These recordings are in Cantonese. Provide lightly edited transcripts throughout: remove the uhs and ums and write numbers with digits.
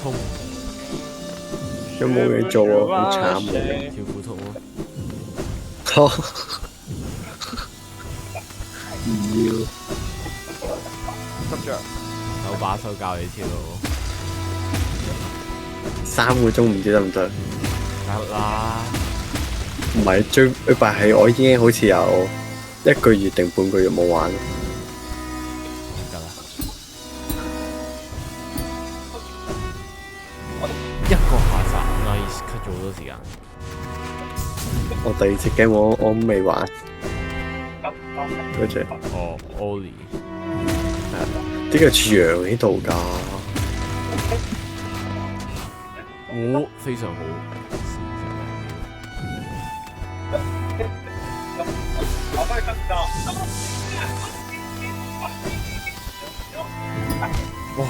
通，有冇嘢做啊？好慘啊！跳普通咯。好，唔要執着。手把手教你跳咯。 3個鐘唔知得唔得？得啦，唔係最弊係我已經好似有1個月定半個月冇玩。得啦。一個下集 nice cut 咗好多時間。我第2隻 game 我未玩嗰隻。哦 ，Oli。點解似羊喺度㗎？哦，非常好。哇！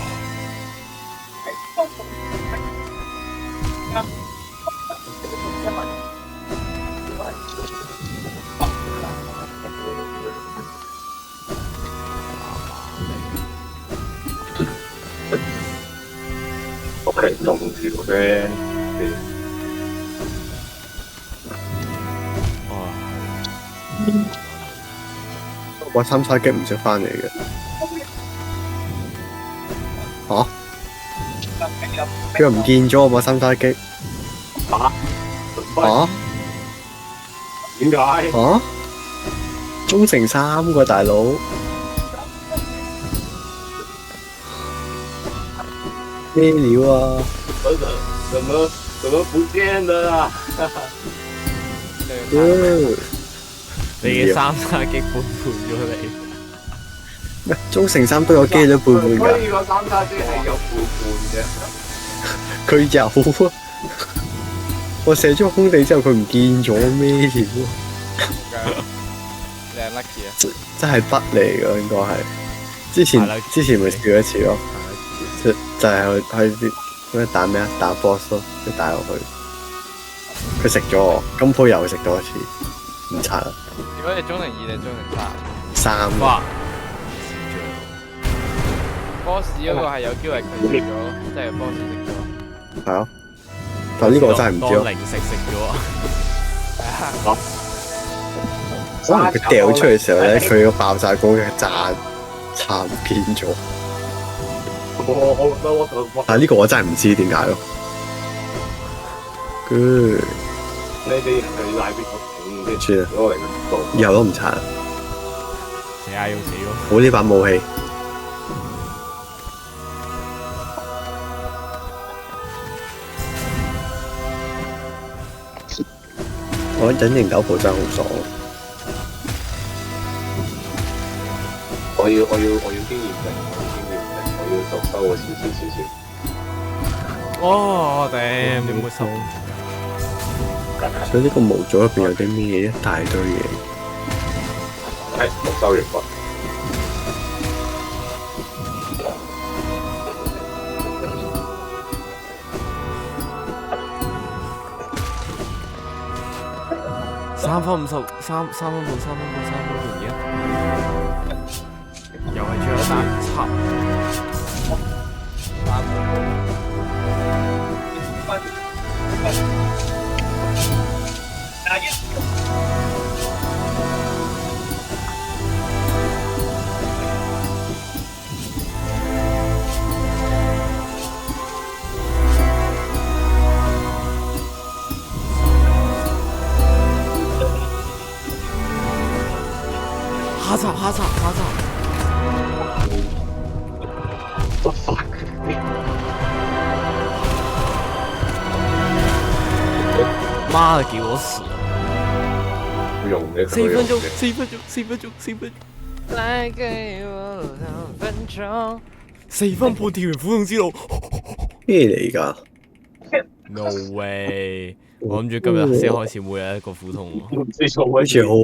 屋企同條嘅，我3叉戟唔識翻嚟嘅。嚇？佢又唔見咗我把3叉戟。嚇？點解？嚇？忠誠3個大佬。咩料啊？怎麼不見了啊？你嘅3叉戟背叛咗你。咩？忠誠3都有機率背叛㗎。所以個3叉戟係有背叛嘅。佢有啊！我射咗空地之後，佢唔見咗咩料啊？你係 lucky 啊！真係筆嚟㗎，應該係。之前咪試過一次咯，就係去啲打咩啊？打 boss 咯，即係打落去。佢食咗我，今鋪又食多一次，唔刷啦。如果你中零2定中零3？ 3。哇 boss 嗰個係有機會佢食咗，即係 boss 食咗。係啊，但呢個我真係唔知咯。零食咗。可能佢掉出去嘅時候咧，佢個爆炸攻嘅炸唔見咗。但係呢個我真係唔知點解咯。Good。你去拉邊個？算啦，攞嚟以後都唔刷啦。死下要死咯！好呢把武器。我隱形斗篷真係好爽。我要經驗值，我要收我少。哦，頂！點會收？所以呢個模組入邊有啲咩嘢？一大堆嘢。係，我收完畢。3分50，三分半而家，又係最後一單插。下集。媽的，叫我死！用嘅。4分鐘。來給我2分鐘。4分半跳完苦痛之路。咩嚟㗎 ？No way！我諗住今日先開始每日一個苦痛喎。唔知做好似好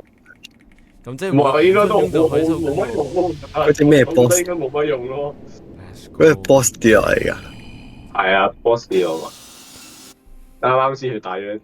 咁即係唔係應該都就可以收工冇乜用咯。嗰隻咩 boss？應該冇乜用咯。嗰隻 boss 跌落嚟㗎。係啊，boss 啲啊嘛。啱啱先去打咗。